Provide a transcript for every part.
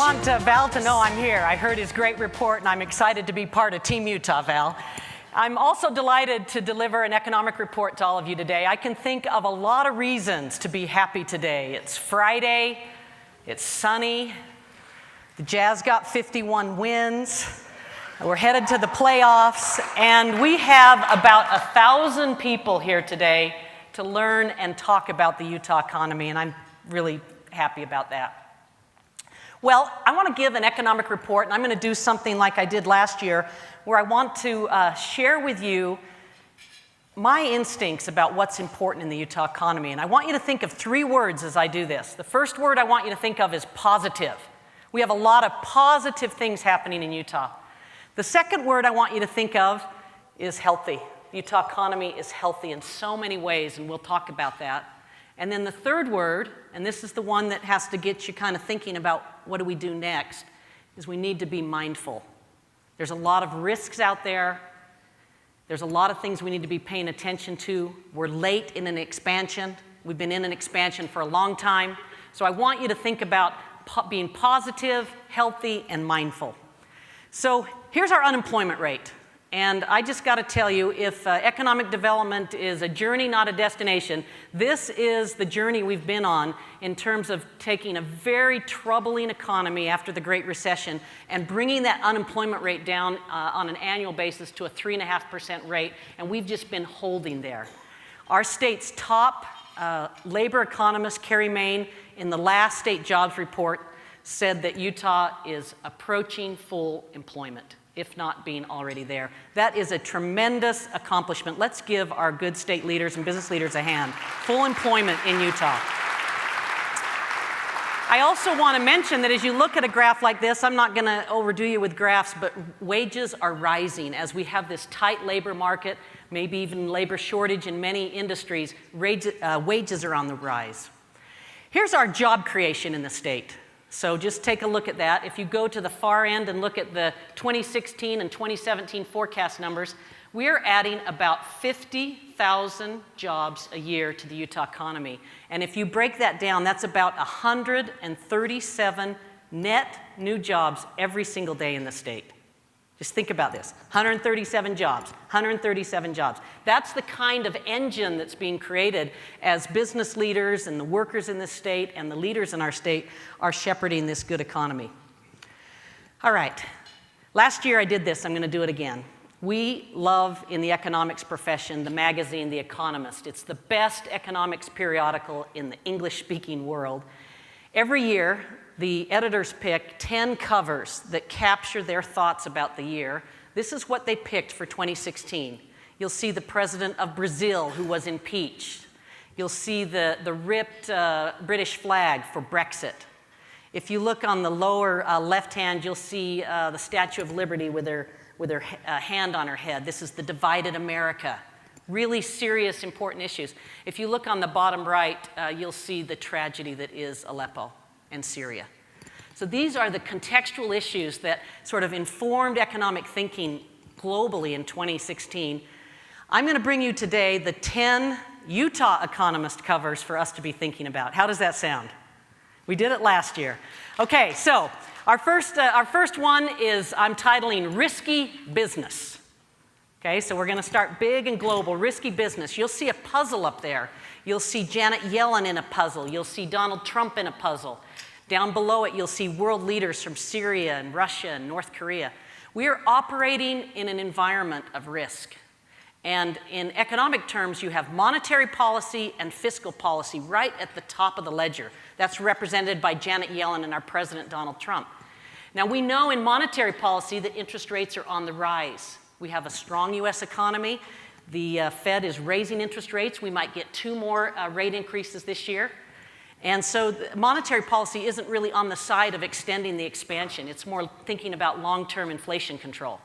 want Val to know I'm here. I heard his great report, and I'm excited to be part of Team Utah, Val. I'm also delighted to deliver an economic report to all of you today. I can think of a lot of reasons to be happy today. It's Friday, it's sunny, the Jazz got 51 wins, we're headed to the playoffs, and we have about 1,000 people here today to learn and talk about the Utah economy, and I'm really happy about that. Well, I want to give an economic report, and I'm going to do something like I did last year, where I want to share with you my instincts about what's important in the Utah economy. And I want you to think of 3 words as I do this. The first word I want you to think of is positive. We have a lot of positive things happening in Utah. The second word I want you to think of is healthy. The Utah economy is healthy in so many ways, and we'll talk about that. And then the third word, and this is the one that has to get you kind of thinking about what do we do next, is we need to be mindful. There's a lot of risks out there. There's a lot of things we need to be paying attention to. We're late in an expansion. We've been in an expansion for a long time. So I want you to think about being positive, healthy, and mindful. So here's our unemployment rate. And I just got to tell you, if economic development is a journey, not a destination, this is the journey we've been on in terms of taking a very troubling economy after the Great Recession and bringing that unemployment rate down on an annual basis to a 3.5% rate, and we've just been holding there. Our state's top labor economist, Carrie Main, in the last state jobs report, said that Utah is approaching full employment, if not being already there. That is a tremendous accomplishment. Let's give our good state leaders and business leaders a hand. Full employment in Utah. I also want to mention that as you look at a graph like this, I'm not going to overdo you with graphs, but wages are rising as we have this tight labor market, maybe even labor shortage in many industries. Wages are on the rise. Here's our job creation in the state. So just take a look at that. If you go to the far end and look at the 2016 and 2017 forecast numbers, we are adding about 50,000 jobs a year to the Utah economy. And if you break that down, that's about 137 net new jobs every single day in the state. Just think about this, 137 jobs, 137 jobs. That's the kind of engine that's being created as business leaders and the workers in this state and the leaders in our state are shepherding this good economy. All right, last year I did this, I'm going to do it again. We love, in the economics profession, the magazine The Economist. It's the best economics periodical in the English-speaking world. Every year, the editors pick 10 covers that capture their thoughts about the year. This is what they picked for 2016. You'll see the president of Brazil who was impeached. You'll see the ripped British flag for Brexit. If you look on the lower left hand, you'll see the Statue of Liberty with her hand on her head. This is the divided America. Really serious, important issues. If you look on the bottom right, you'll see the tragedy that is Aleppo and Syria. So these are the contextual issues that sort of informed economic thinking globally in 2016. I'm going to bring you today the 10 Utah Economist covers for us to be thinking about. How does that sound? We did it last year. Okay, so our first one is I'm titling Risky Business. Okay, so we're going to start big and global, risky business. You'll see a puzzle up there. You'll see Janet Yellen in a puzzle. You'll see Donald Trump in a puzzle. Down below it, you'll see world leaders from Syria and Russia and North Korea. We are operating in an environment of risk. And in economic terms, you have monetary policy and fiscal policy right at the top of the ledger. That's represented by Janet Yellen and our president, Donald Trump. Now, we know in monetary policy that interest rates are on the rise. We have a strong U.S. economy. The Fed is raising interest rates. We might get 2 more rate increases this year. And so monetary policy isn't really on the side of extending the expansion. It's more thinking about long-term inflation control.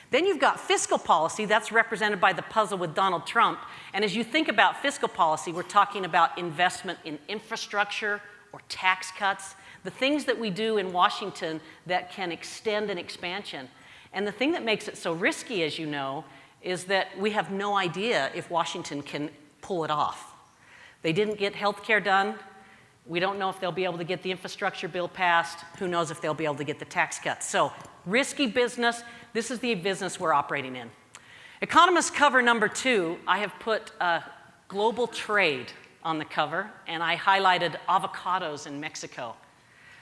Then you've got fiscal policy. That's represented by the puzzle with Donald Trump. And as you think about fiscal policy, we're talking about investment in infrastructure or tax cuts, the things that we do in Washington that can extend an expansion. And the thing that makes it so risky, as you know, is that we have no idea if Washington can pull it off. They didn't get health care done. We don't know if they'll be able to get the infrastructure bill passed. Who knows if they'll be able to get the tax cuts. So risky business. This is the business we're operating in. Economist cover number 2, I have put global trade on the cover, and I highlighted avocados in Mexico.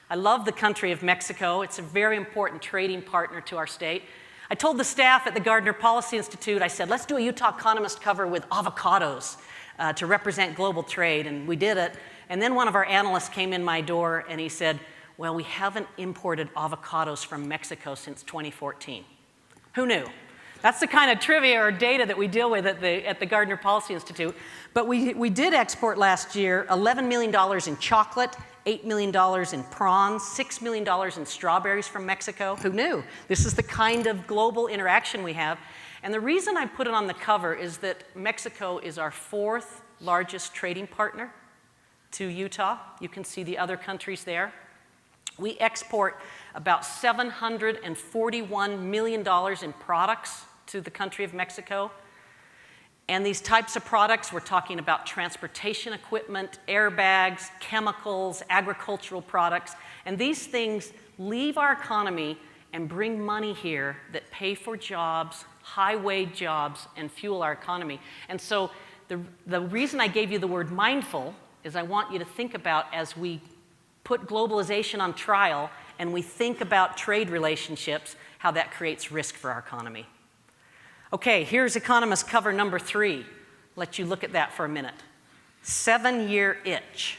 I love the country of Mexico. It's a very important trading partner to our state. I told the staff at the Gardner Policy Institute, I said, let's do a Utah Economist cover with avocados to represent global trade, and we did it. And then one of our analysts came in my door and he said, well, we haven't imported avocados from Mexico since 2014. Who knew? That's the kind of trivia or data that we deal with at the Gardner Policy Institute. But we did export last year $11 million in chocolate, $8 million in prawns, $6 million in strawberries from Mexico. Who knew? This is the kind of global interaction we have. And the reason I put it on the cover is that Mexico is our 4th largest trading partner to Utah. You can see the other countries there. We export about $741 million in products to the country of Mexico. And these types of products, we're talking about transportation equipment, airbags, chemicals, agricultural products. And these things leave our economy and bring money here that pay for jobs, high-wage jobs, and fuel our economy. And so the reason I gave you the word mindful is I want you to think about, as we put globalization on trial and we think about trade relationships, how that creates risk for our economy. Okay, here's Economist cover number 3. Let you look at that for a minute. 7-year itch.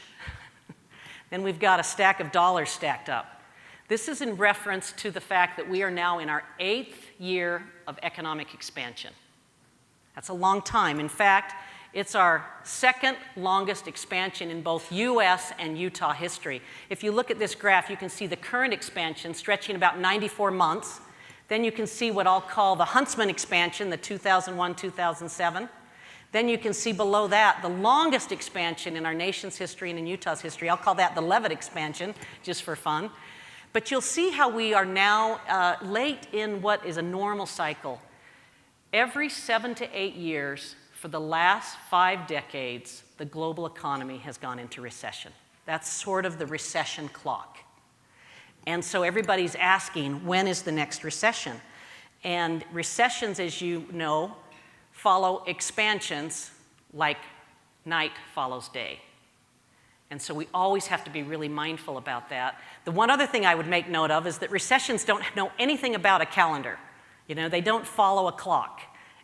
Then we've got a stack of dollars stacked up. This is in reference to the fact that we are now in our 8th year of economic expansion. That's a long time. In fact, it's our 2nd longest expansion in both US and Utah history. If you look at this graph, you can see the current expansion stretching about 94 months. Then you can see what I'll call the Huntsman expansion, the 2001-2007. Then you can see below that the longest expansion in our nation's history and in Utah's history. I'll call that the Levitt expansion, just for fun. But you'll see how we are now late in what is a normal cycle. Every 7 to 8 years, for the last 5 decades, the global economy has gone into recession. That's sort of the recession clock. And so everybody's asking, when is the next recession? And recessions, as you know, follow expansions like night follows day. And so we always have to be really mindful about that. The one other thing I would make note of is that recessions don't know anything about a calendar. You know, they don't follow a clock.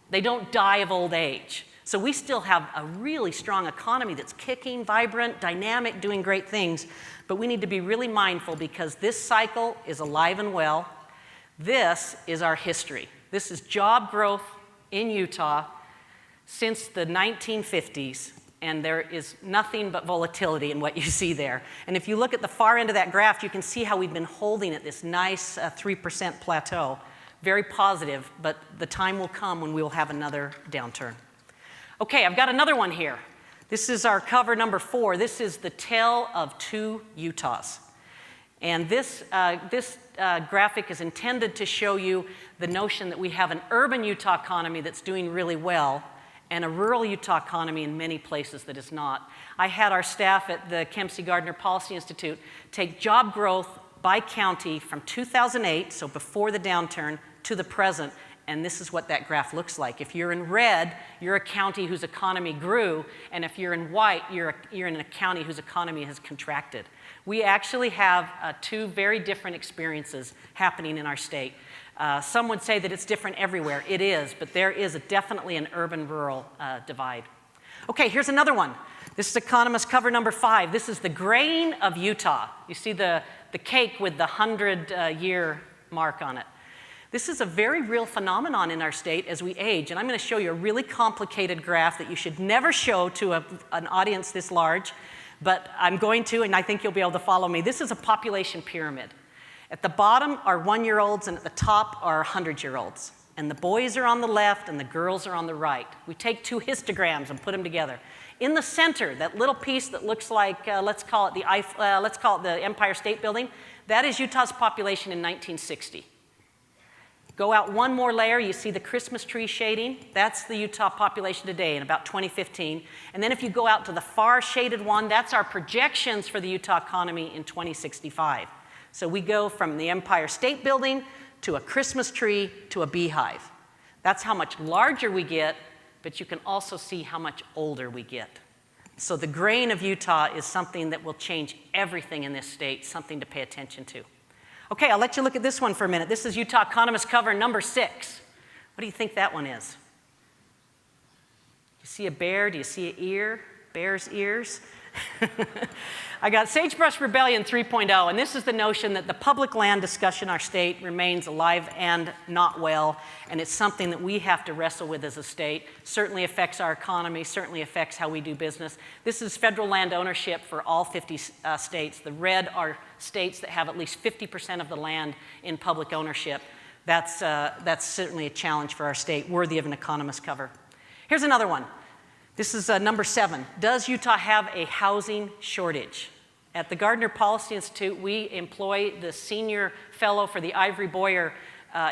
They don't die of old age. So we still have a really strong economy that's kicking, vibrant, dynamic, doing great things. But we need to be really mindful because this cycle is alive and well. This is our history. This is job growth in Utah since the 1950s. And there is nothing but volatility in what you see there. And if you look at the far end of that graph, you can see how we've been holding at this nice 3% plateau. Very positive, but the time will come when we will have another downturn. Okay, I've got another one here. This is our cover number 4. This is the tale of 2 Utahs. And this graphic is intended to show you the notion that we have an urban Utah economy that's doing really well and a rural Utah economy in many places that is not. I had our staff at the Kempsey Gardner Policy Institute take job growth by county from 2008, so before the downturn, to the present, and this is what that graph looks like. If you're in red, you're a county whose economy grew, and if you're in white, you're in a county whose economy has contracted. We actually have 2 very different experiences happening in our state. Some would say that it's different everywhere. It is, but there is definitely an urban-rural divide. Okay, here's another one. This is Economist cover number 5. This is the grain of Utah. You see the cake with the 100-year mark on it. This is a very real phenomenon in our state as we age, and I'm going to show you a really complicated graph that you should never show to an audience this large, but I'm going to, and I think you'll be able to follow me. This is a population pyramid. At the bottom are 1-year-olds, and at the top are 100-year-olds. And the boys are on the left, and the girls are on the right. We take 2 histograms and put them together. In the center, that little piece that looks like, let's call it the Empire State Building, that is Utah's population in 1960. Go out one more layer, you see the Christmas tree shading. That's the Utah population today in about 2015. And then if you go out to the far shaded one, that's our projections for the Utah economy in 2065. So we go from the Empire State Building to a Christmas tree to a beehive. That's how much larger we get, but you can also see how much older we get. So the grain of Utah is something that will change everything in this state, something to pay attention to. Okay, I'll let you look at this one for a minute. This is Utah Economist cover number 6. What do you think that one is? Do you see a bear? Do you see an ear? Bear's ears? I got Sagebrush Rebellion 3.0, and this is the notion that the public land discussion in our state remains alive and not well, and it's something that we have to wrestle with as a state. Certainly affects our economy, certainly affects how we do business. This is federal land ownership for all 50 states. The red are states that have at least 50% of the land in public ownership. That's certainly a challenge for our state, worthy of an economist cover. Here's another one. This is number 7. Does Utah have a housing shortage? At the Gardner Policy Institute, we employ the senior fellow for the Ivory Boyer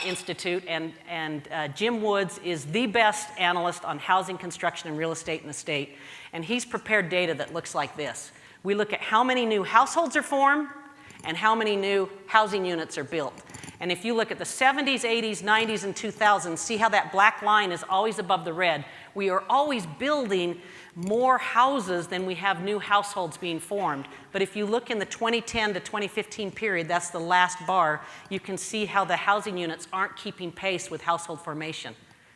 Institute, and Jim Woods is the best analyst on housing, construction, and real estate in the state. And he's prepared data that looks like this. We look at how many new households are formed and how many new housing units are built. And if you look at the 70s, 80s, 90s, and 2000s, see how that black line is always above the red. We are always building more houses than we have new households being formed. But if you look in the 2010 to 2015 period, that's the last bar, you can see how the housing units aren't keeping pace with household formation.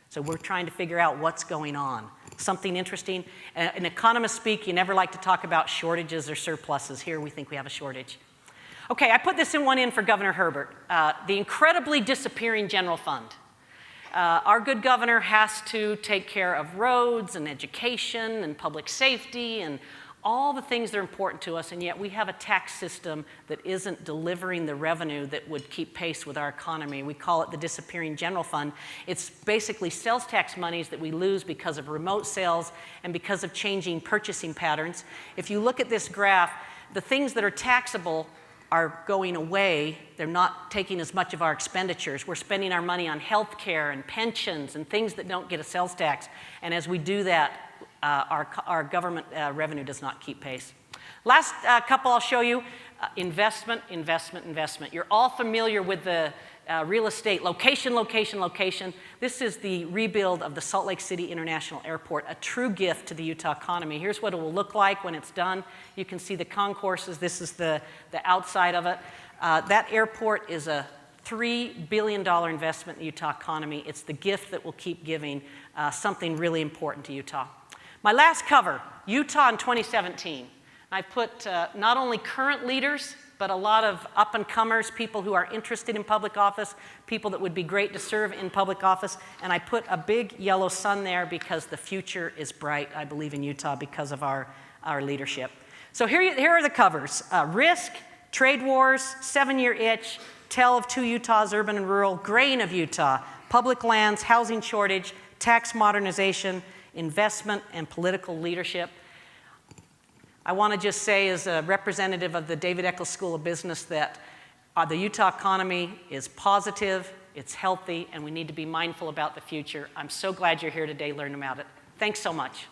So we're trying to figure out what's going on. Something interesting. In economist speak, you never like to talk about shortages or surpluses. Here we think we have a shortage. Okay, I put this in for Governor Herbert, the incredibly disappearing general fund. Our good governor has to take care of roads and education and public safety and all the things that are important to us, and yet we have a tax system that isn't delivering the revenue that would keep pace with our economy. We call it the disappearing general fund. It's basically sales tax monies that we lose because of remote sales and because of changing purchasing patterns. If you look at this graph, the things that are taxable are going away. They're not taking as much of our expenditures. We're spending our money on health care and pensions and things that don't get a sales tax. And as we do that, our government revenue does not keep pace. Last couple I'll show you, investment, investment, investment. You're all familiar with the real estate, location, location, location. This is the rebuild of the Salt Lake City International Airport, a true gift to the Utah economy. Here's what it will look like when it's done. You can see the concourses. This is the outside of it. That airport is a $3 billion investment in the Utah economy. It's the gift that will keep giving, something really important to Utah. My last cover, Utah in 2017. I put not only current leaders, but a lot of up-and-comers, people who are interested in public office, people that would be great to serve in public office. And I put a big yellow sun there because the future is bright, I believe, in Utah because of our leadership. So here are the covers. Risk, trade wars, 7-year itch, tell of 2 Utahs, urban and rural, grain of Utah, public lands, housing shortage, tax modernization, investment, and political leadership. I want to just say, as a representative of the David Eccles School of Business, that the Utah economy is positive, it's healthy, and we need to be mindful about the future. I'm so glad you're here today learning about it. Thanks so much.